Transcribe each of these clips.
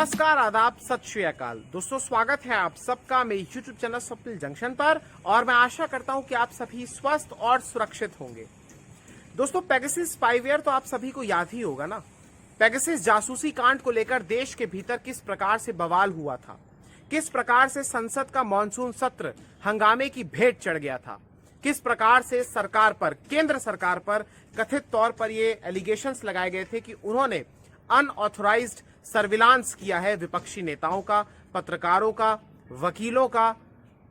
नमस्कार, आदाब, सत श्री अकाल। दोस्तों, स्वागत है आप सबका मेरे यूट्यूब चैनल स्वप्निल जंक्शन पर और मैं आशा करता हूं कि आप सभी स्वस्थ और सुरक्षित होंगे। दोस्तों, पेगासस स्पाईवेयर तो आप सभी को याद ही होगा ना। पेगासस जासूसी कांड को लेकर देश के भीतर किस प्रकार से बवाल हुआ था, किस प्रकार से संसद का मॉनसून सत्र हंगामे की भेंट चढ़ गया था, किस प्रकार से सरकार पर, केंद्र सरकार पर कथित तौर पर ये एलिगेशंस लगाए गए थे कि उन्होंने अनऑथराइज्ड सर्विलांस किया है विपक्षी नेताओं का, पत्रकारों का, वकीलों का,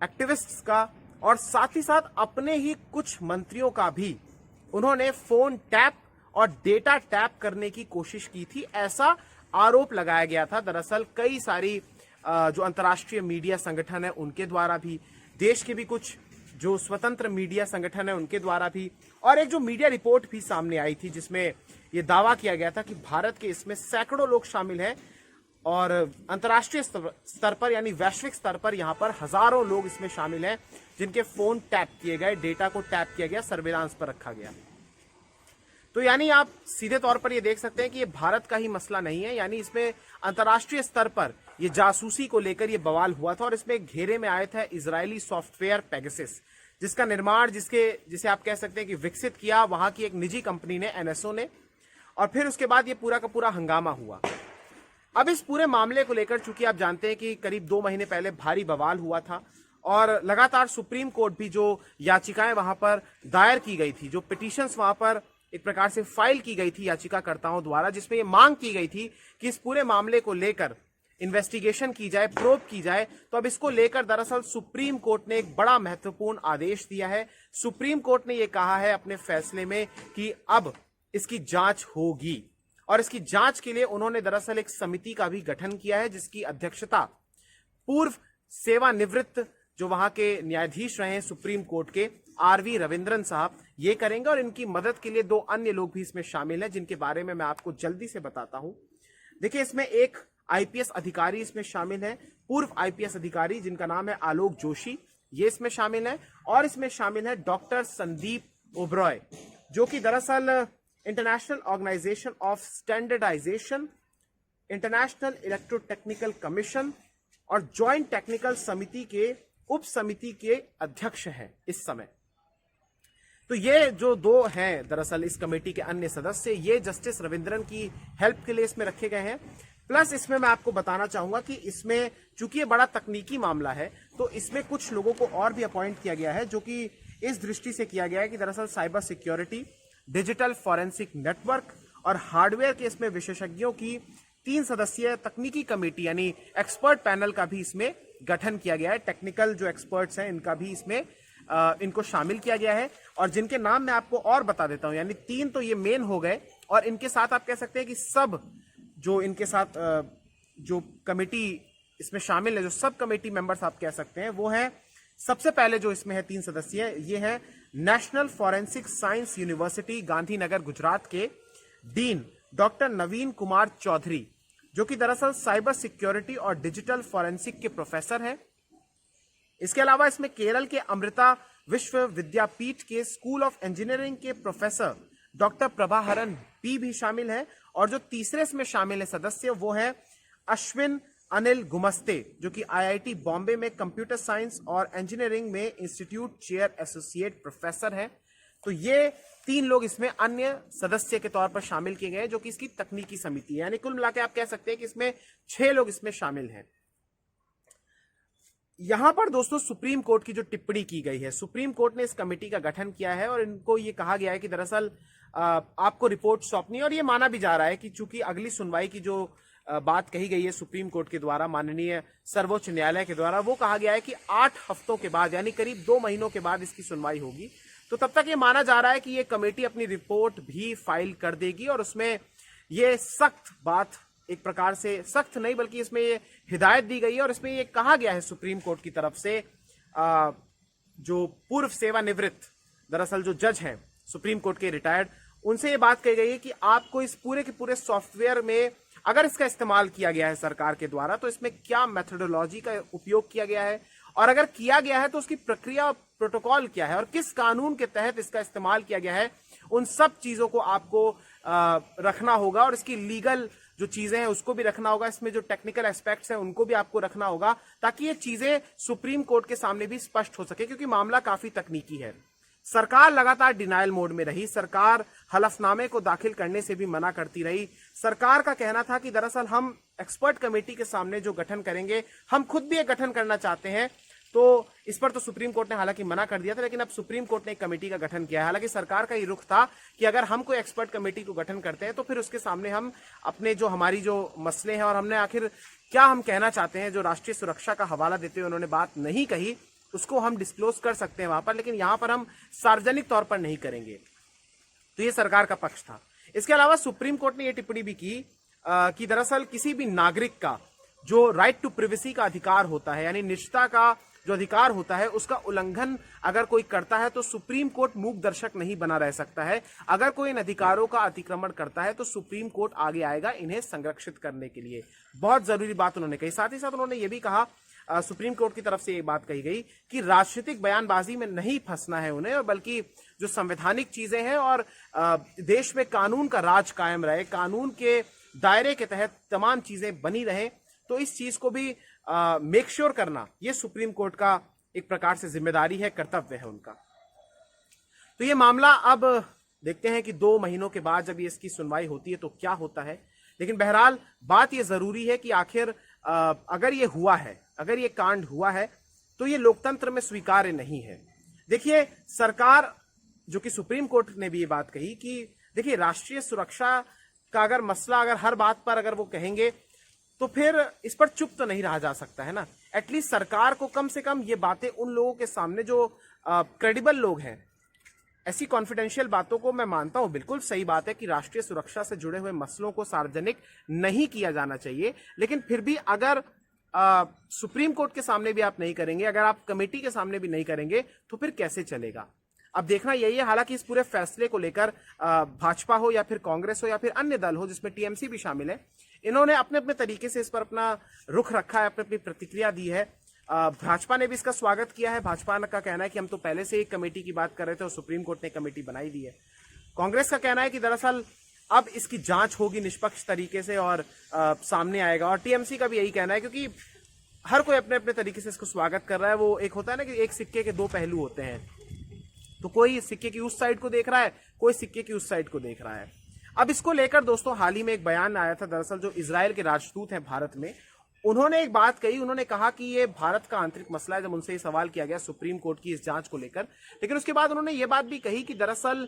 एक्टिविस्ट्स का और साथ ही साथ अपने ही कुछ मंत्रियों का भी उन्होंने फोन टैप और डेटा टैप करने की कोशिश की थी, ऐसा आरोप लगाया गया था। दरअसल कई सारी जो अंतर्राष्ट्रीय मीडिया संगठन है उनके द्वारा भी, देश के भी कुछ जो स्वतंत्र मीडिया संगठन है उनके द्वारा भी, और एक जो मीडिया रिपोर्ट भी सामने आई थी जिसमें यह दावा किया गया था कि भारत के इसमें सैकड़ों लोग शामिल हैं और अंतर्राष्ट्रीय स्तर पर यानी वैश्विक स्तर पर यहां पर हजारों लोग इसमें शामिल हैं जिनके फोन टैप किए गए, डेटा को टैप किया गया, सर्विलांस पर रखा गया। तो यानी आप सीधे तौर पर ये देख सकते हैं कि ये भारत का ही मसला नहीं है, यानी इसमें अंतर्राष्ट्रीय स्तर पर ये जासूसी को लेकर ये बवाल हुआ था और इसमें घेरे में आया था इजरायली सॉफ्टवेयर पेगासस, जिसका निर्माण, जिसे आप कह सकते हैं कि विकसित किया वहां की एक निजी कंपनी ने, एनएसओ ने, और फिर उसके बाद ये पूरा का पूरा हंगामा हुआ। अब इस पूरे मामले को लेकर चूंकि आप जानते हैं कि करीब 2 महीने पहले भारी बवाल हुआ था और लगातार सुप्रीम कोर्ट भी जो याचिकाएं वहां पर दायर की गई थी, जो पिटीशंस वहां पर एक प्रकार से फाइल की गई थी याचिकाकर्ताओं द्वारा, जिसमें यह मांग की गई थी कि इस पूरे मामले को लेकर इन्वेस्टिगेशन की जाए, प्रोब की जाए। तो अब इसको लेकर दरअसल सुप्रीम कोर्ट ने एक बड़ा महत्वपूर्ण आदेश दिया है। सुप्रीम कोर्ट ने यह कहा है अपने फैसले में कि अब इसकी जांच होगी और इसकी जांच के लिए उन्होंने दरअसल एक समिति का भी गठन किया है जिसकी अध्यक्षता पूर्व सेवानिवृत्त जो वहां के न्यायाधीश रहे हैं सुप्रीम कोर्ट के, आरवी रविंद्रन साहब, ये करेंगे। और इनकी मदद के लिए 2 अन्य लोग भी इसमें शामिल हैं जिनके बारे में मैं आपको जल्दी से बताता हूं। देखिए, इसमें एक आईपीएस अधिकारी इसमें शामिल है, पूर्व आईपीएस अधिकारी जिनका नाम है आलोक जोशी, ये इसमें शामिल है। और इसमें शामिल है डॉक्टर संदीप ओबरॉय, जो कि दरअसल international organisation of standardisation, international electrotechnical commission और ज्वाइंट टेक्निकल समिति के उप समिति के अध्यक्ष हैं इस समय। तो ये जो 2 हैं दरअसल इस कमेटी के अन्य सदस्य, ये जस्टिस रविंद्रन की हेल्प के लिए इसमें रखे गए हैं। प्लस इसमें मैं आपको बताना चाहूंगा कि इसमें चूंकि ये बड़ा तकनीकी मामला है तो इसमें कुछ लोगों को और भी अपॉइंट किया गया है, जो कि इस दृष्टि से किया गया है कि दरअसल cyber security, digital forensic network और हार्डवेयर के इसमें विशेषज्ञों की 3 सदस्यीय तकनीकी कमेटी यानी एक्सपर्ट पैनल का भी इसमें गठन किया गया है। टेक्निकल जो एक्सपर्ट्स हैं इनका भी इसमें इनको शामिल किया गया है और जिनके नाम मैं आपको और बता देता हूं, यानी 3 तो ये मेन हो गए और इनके साथ आप कह सकते हैं कि सब जो इनके साथ जो कमेटी इसमें शामिल है, जो सब कमेटी मेंबर्स आप कह सकते हैं, वो है, सबसे पहले जो इसमें है 3 सदस्य, ये है national forensic science university Gandhinagar Gujarat के डीन डॉक्टर नवीन कुमार चौधरी, जो कि दरअसल साइबर सिक्योरिटी और डिजिटल फॉरेंसिक के प्रोफेसर हैं। इसके अलावा इसमें केरल के अमृता विश्व विद्यापीठ के स्कूल ऑफ इंजीनियरिंग के प्रोफेसर डॉक्टर प्रभाहरन बी भी शामिल है। और जो तीसरे इसमें शामिल है सदस्य, वो है अश्विन अनिल गुमस्ते, जो कि आईआईटी बॉम्बे में कंप्यूटर साइंस और इंजीनियरिंग में इंस्टीट्यूट चेयर एसोसिएट प्रोफेसर हैं। तो ये 3 लोग इसमें अन्य सदस्य के तौर पर शामिल किए गए, जो कि इसकी तकनीकी समिति है। यानी कुल मिलाकर आप कह सकते हैं कि इसमें 6 लोग इसमें शामिल हैं। यहां पर दोस्तों सुप्रीम कोर्ट की जो टिप्पणी की गई है, सुप्रीम कोर्ट ने इस कमेटी का गठन किया है और इनको ये कहा गया है कि दरअसल आपको रिपोर्ट सौंपनी, और ये माना भी जा रहा है कि चूंकि अगली सुनवाई की जो बात कही गई है सुप्रीम कोर्ट के द्वारा, माननीय सर्वोच्च न्यायालय के द्वारा, वो कहा गया है कि 8 हफ्तों के बाद यानी करीब 2 महीनों के बाद इसकी सुनवाई होगी। तो तब तक ये माना जा रहा है कि ये कमेटी अपनी रिपोर्ट भी फाइल कर देगी और उसमें ये सख्त बात, एक प्रकार से सख्त नहीं बल्कि इसमें ये हिदायत दी गई है और इसमें ये कहा गया है सुप्रीम कोर्ट की तरफ से, जो पूर्व सेवानिवृत्त दरअसल जो जज हैं सुप्रीम कोर्ट के रिटायर्ड, उनसे ये बात कही गई है कि आपको इस पूरे के पूरे सॉफ्टवेयर में अगर इसका इस्तेमाल किया गया है सरकार के द्वारा तो इसमें क्या मेथोडोलॉजी का उपयोग किया गया है और अगर किया गया है तो उसकी प्रक्रिया और प्रोटोकॉल क्या है और किस कानून के तहत इसका इस्तेमाल किया गया है, उन सब चीजों को आपको रखना होगा और इसकी लीगल जो चीजें हैं उसको भी रखना होगा, इसमें जो टेक्निकल एस्पेक्ट्स हैं उनको भी आपको रखना होगा, ताकि ये चीजें सुप्रीम कोर्ट के सामने भी स्पष्ट हो सके, क्योंकि मामला काफी तकनीकी है। सरकार लगातार डिनायल मोड में रही, सरकार हलफनामे को दाखिल करने से भी मना करती रही। सरकार का कहना था कि दरअसल हम एक्सपर्ट कमेटी के सामने जो गठन करेंगे, हम खुद भी एक गठन करना चाहते हैं। तो इस पर तो सुप्रीम कोर्ट ने हालांकि मना कर दिया था, लेकिन अब सुप्रीम कोर्ट ने एक कमेटी का गठन किया है। हालांकि सरकार का ये रुख था कि अगर हम कोई एक्सपर्ट कमेटी को गठन करते हैं तो फिर उसके सामने हम अपने जो हमारी जो मसले हैं और हमने आखिर क्या हम कहना चाहते हैं, जो राष्ट्रीय सुरक्षा का हवाला देते हुए उन्होंने बात नहीं कही, उसको हम डिस्क्लोज कर सकते हैं वहां पर, लेकिन यहां पर हम सार्वजनिक तौर पर नहीं करेंगे। तो ये सरकार का पक्ष था। इसके अलावा सुप्रीम कोर्ट ने यह टिप्पणी भी की कि दरअसल किसी भी नागरिक का जो राइट टू प्रिवेसी का अधिकार होता है, यानी निजता का जो अधिकार होता है, उसका उल्लंघन अगर कोई करता है तो सुप्रीम कोर्ट मूक दर्शक नहीं बना रह सकता है। अगर कोई इन अधिकारों का अतिक्रमण करता है तो सुप्रीम कोर्ट आगे आएगा इन्हें संरक्षित करने के लिए। बहुत जरूरी बात उन्होंने कही। साथ ही साथ उन्होंने ये भी कहा, सुप्रीम कोर्ट की तरफ से ये बात कही गई कि राजनीतिक बयानबाजी में नहीं फंसना है उन्हें, और बल्कि जो संवैधानिक चीजें हैं और देश में कानून का राज कायम रहे, कानून के दायरे के तहत तमाम चीजें बनी रहें, तो इस चीज को भी मेक श्योर करना ये सुप्रीम कोर्ट का एक प्रकार से जिम्मेदारी है, कर्तव्य है उनका। तो ये मामला अब देखते हैं कि 2 महीनों के बाद जब इसकी सुनवाई होती है तो क्या होता है। लेकिन बहरहाल बात ये जरूरी है कि आखिर अगर ये हुआ है, अगर ये कांड हुआ है, तो ये लोकतंत्र में स्वीकार्य नहीं है। देखिए, सरकार जो कि सुप्रीम कोर्ट ने भी ये बात कही कि देखिए, राष्ट्रीय सुरक्षा का अगर मसला, अगर हर बात पर अगर वो कहेंगे तो फिर इस पर चुप तो नहीं रहा जा सकता है ना। एटलीस्ट सरकार को कम से कम ये बातें उन लोगों के सामने जो क्रेडिबल लोग हैं, ऐसी कॉन्फिडेंशियल बातों को मैं मानता हूं, बिल्कुल सही बात है कि राष्ट्रीय सुरक्षा से जुड़े हुए मसलों को सार्वजनिक नहीं किया जाना चाहिए, लेकिन फिर भी अगर सुप्रीम कोर्ट के सामने भी आप नहीं करेंगे, अगर आप कमेटी के सामने भी नहीं करेंगे, तो फिर कैसे चलेगा। अब देखना यही है। हालांकि इस पूरे फैसले को लेकर भाजपा हो या फिर कांग्रेस हो या फिर अन्य दल हो जिसमें टीएमसी भी शामिल है, इन्होंने अपने अपने तरीके से इस पर अपना रुख रखा है, अपनी अपनी प्रतिक्रिया दी है। भाजपा ने भी इसका स्वागत किया है। भाजपा का कहना है कि हम तो पहले से एक कमेटी की बात कर रहे थे और सुप्रीम कोर्ट ने कमेटी बनाई दी है। कांग्रेस का कहना है कि दरअसल अब इसकी जांच होगी निष्पक्ष तरीके से और सामने आएगा, और टीएमसी का भी यही कहना है, क्योंकि हर कोई अपने अपने तरीके से इसको स्वागत कर रहा है। वो एक होता है ना कि एक सिक्के के 2 पहलू होते हैं, तो कोई सिक्के की उस साइड को देख रहा है, कोई सिक्के की उस साइड को देख रहा है। अब इसको लेकर दोस्तों हाल ही में एक बयान आया था, दरअसल जो इजराइल के राजदूत हैं भारत में, उन्होंने एक बात कही। उन्होंने कहा कि ये भारत का आंतरिक मसला है, जब उनसे ये सवाल किया गया सुप्रीम कोर्ट की इस जांच को लेकर। लेकिन उसके बाद उन्होंने ये बात भी कही कि दरअसल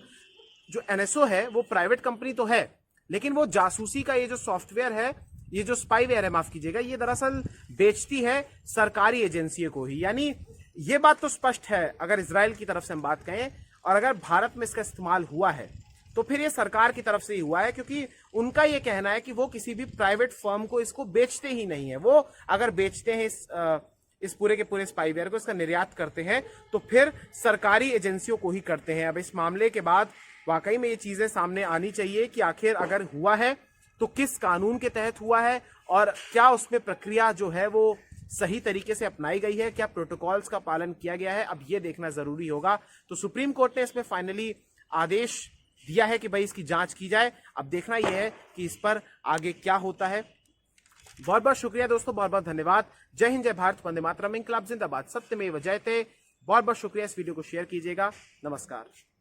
जो एनएसओ है वो प्राइवेट कंपनी तो है, लेकिन वो जासूसी का ये जो सॉफ्टवेयर है, ये जो स्पाईवेयर है, माफ कीजिएगा, ये दरअसल बेचती है सरकारी एजेंसियों को ही। यानी ये बात तो स्पष्ट है अगर इजराइल की तरफ से हम बात कहें, और अगर भारत में इसका इस्तेमाल हुआ है तो फिर ये सरकार की तरफ से ही हुआ है, क्योंकि उनका ये कहना है कि वो किसी भी प्राइवेट फर्म को इसको बेचते ही नहीं है। वो अगर बेचते हैं इस पूरे के पूरे स्पाईवेयर को, इसका निर्यात करते हैं, तो फिर सरकारी एजेंसियों को ही करते हैं। अब इस मामले के बाद वाकई में ये चीजें सामने आनी चाहिए कि आखिर अगर हुआ है तो किस कानून के तहत हुआ है, और क्या उसमें प्रक्रिया जो है वो सही तरीके से अपनाई गई है, क्या प्रोटोकॉल्स का पालन किया गया है। अब ये देखना जरूरी होगा। तो सुप्रीम कोर्ट ने इसमें फाइनली आदेश दिया है कि भाई इसकी जांच की जाए। अब देखना यह है कि इस पर आगे क्या होता है। बहुत बहुत शुक्रिया दोस्तों, बहुत बहुत धन्यवाद। जय हिंद, जय भारत, वंदे मातरम, इंकलाब जिंदाबाद, सत्यमेव जयते। बहुत बहुत शुक्रिया। इस वीडियो को शेयर कीजिएगा। नमस्कार।